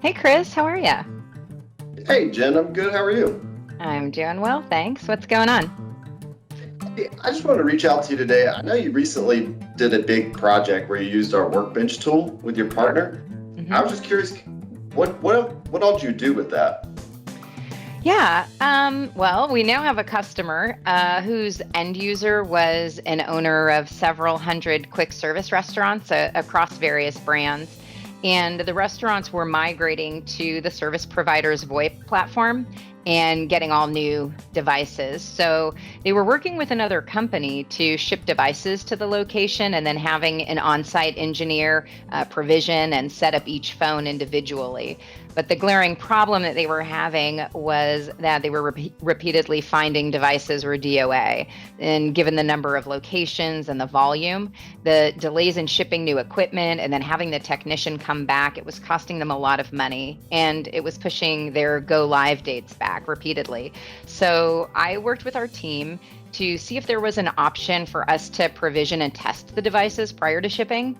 Hey Chris, how are ya? Hey Jen, I'm good. How are you? I'm doing well, thanks. What's going on? Hey, I just wanted to reach out to you today. I know you recently did a big project where you used our Workbench tool with your Yeah. partner. I hmm was just curious, what all did you do with that? Yeah. Well, we now have a customer whose end user was an owner of several hundred quick service restaurants across various brands. And the restaurants were migrating to the service provider's VoIP platform and getting all new devices. So they were working with another company to ship devices to the location and then having an on site engineer provision and set up each phone individually. But the glaring problem that they were having was that they were repeatedly finding devices were DOA. And given the number of locations and the volume, the delays in shipping new equipment and then having the technician come back, it was costing them a lot of money and it was pushing their go live dates back repeatedly. So I worked with our team to see if there was an option for us to provision and test the devices prior to shipping.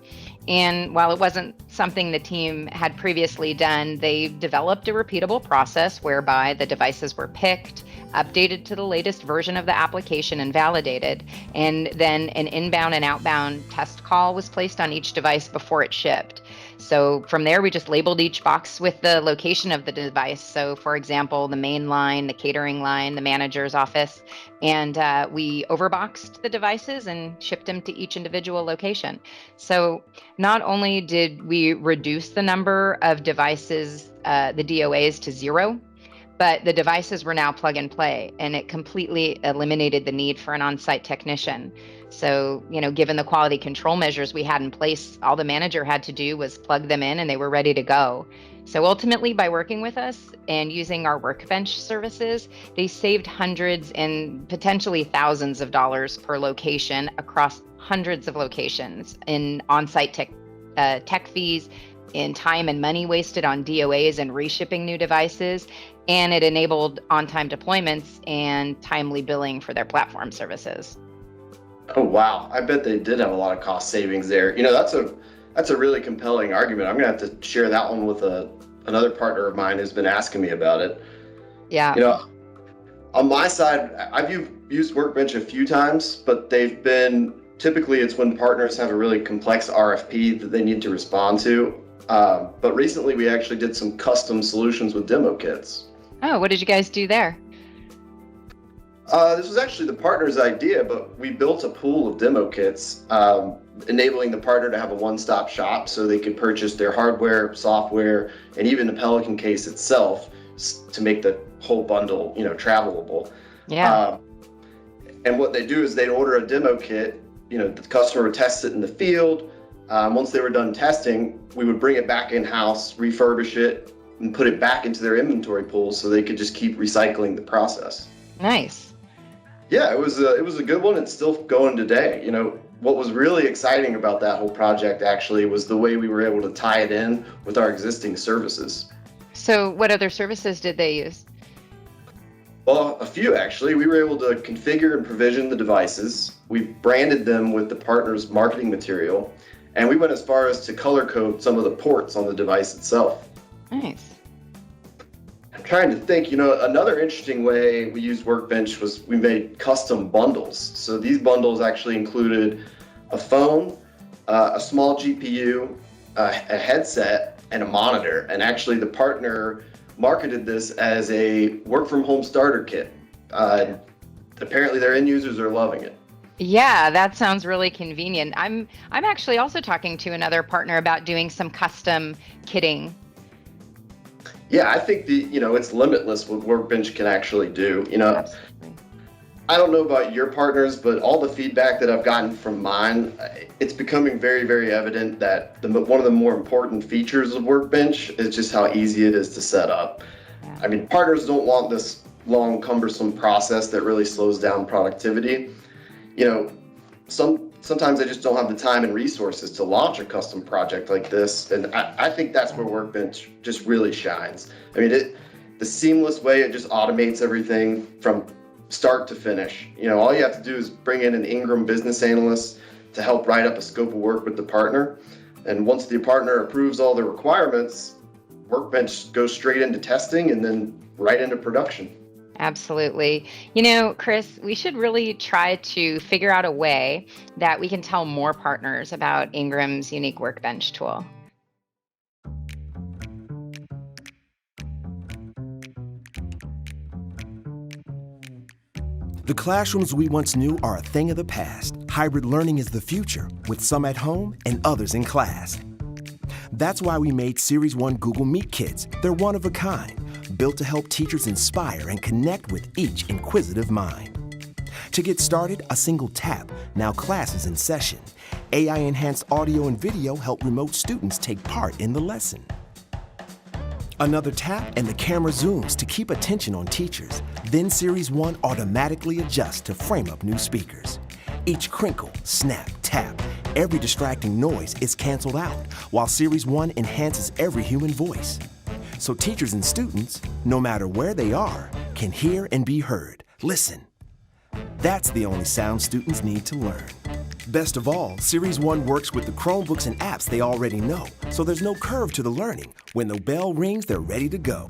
And while it wasn't something the team had previously done, they developed a repeatable process whereby the devices were picked, updated to the latest version of the application, and validated. And then an inbound and outbound test call was placed on each device before it shipped. So from there, we just labeled each box with the location of the device. So, for example, the main line, the catering line, the manager's office, and we overboxed the devices and shipped them to each individual location. So not only did we reduce the number of devices, the DOAs to zero, but the devices were now plug and play, and it completely eliminated the need for an on site technician. So, given the quality control measures we had in place, all the manager had to do was plug them in and they were ready to go. So, ultimately, by working with us and using our Workbench services, they saved hundreds and potentially thousands of dollars per location across hundreds of locations in on site tech fees, in time and money wasted on DOAs and reshipping new devices, and it enabled on-time deployments and timely billing for their platform services. Oh wow, I bet they did have a lot of cost savings there. That's a really compelling argument. I'm gonna have to share that one with another partner of mine who's been asking me about it. Yeah. You know, on my side, I've used Workbench a few times, but they've been typically it's when partners have a really complex RFP that they need to respond to. But recently, we actually did some custom solutions with demo kits. Oh, what did you guys do there? This was actually the partner's idea, but we built a pool of demo kits, enabling the partner to have a one-stop shop so they could purchase their hardware, software, and even the Pelican case itself to make the whole bundle, travelable. Yeah. Um, and what they do is they'd order a demo kit. The customer would test it in the field. Once they were done testing, we would bring it back in-house, refurbish it, and put it back into their inventory pool so they could just keep recycling the process. Nice. Yeah, it was a good one. It's still going today. What was really exciting about that whole project actually was the way we were able to tie it in with our existing services. So, what other services did they use? Well, a few actually. We were able to configure and provision the devices. We branded them with the partner's marketing material, and we went as far as to color code some of the ports on the device itself. Nice. I'm trying to think, another interesting way we used Workbench was we made custom bundles. So these bundles actually included a phone, a small GPU, a headset, and a monitor. And actually, the partner marketed this as a work from home starter kit. Apparently, their end users are loving it. Yeah, that sounds really convenient. I'm actually also talking to another partner about doing some custom kitting. Yeah, I think it's limitless what Workbench can actually do. Absolutely. I don't know about your partners, but all the feedback that I've gotten from mine, it's becoming very, very evident that one of the more important features of Workbench is just how easy it is to set up. Yeah. I mean, partners don't want this long, cumbersome process that really slows down productivity. You know, sometimes they just don't have the time and resources to launch a custom project like this, and I think that's where Workbench just really shines. I mean, the seamless way it just automates everything from start to finish. All you have to do is bring in an Ingram business analyst to help write up a scope of work with the partner. And once the partner approves all the requirements, Workbench goes straight into testing and then right into production. Absolutely. Chris, we should really try to figure out a way that we can tell more partners about Ingram's unique Workbench tool. The classrooms we once knew are a thing of the past. Hybrid learning is the future, with some at home and others in class. That's why we made Series 1 Google Meet Kits. They're one of a kind, built to help teachers inspire and connect with each inquisitive mind. To get started, a single tap, now class is in session. AI-enhanced audio and video help remote students take part in the lesson. Another tap and the camera zooms to keep attention on teachers. Then Series 1 automatically adjusts to frame up new speakers. Each crinkle, snap, tap, every distracting noise is canceled out, while Series 1 enhances every human voice. So teachers and students, no matter where they are, can hear and be heard. Listen. That's the only sound students need to learn. Best of all, Series 1 works with the Chromebooks and apps they already know, so there's no curve to the learning. When the bell rings, they're ready to go.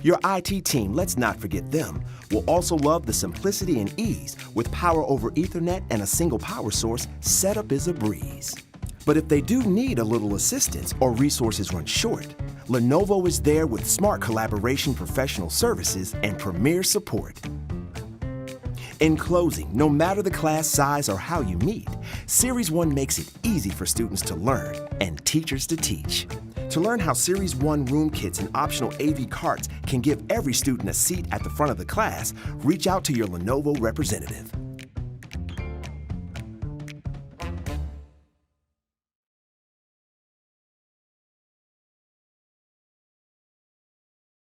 Your IT team, let's not forget them, will also love the simplicity and ease. With power over Ethernet and a single power source, setup is a breeze. But if they do need a little assistance or resources run short, Lenovo is there with smart collaboration professional services and premier support. In closing, no matter the class size or how you meet, Series 1 makes it easy for students to learn and teachers to teach. To learn how Series 1 room kits and optional AV carts can give every student a seat at the front of the class, reach out to your Lenovo representative.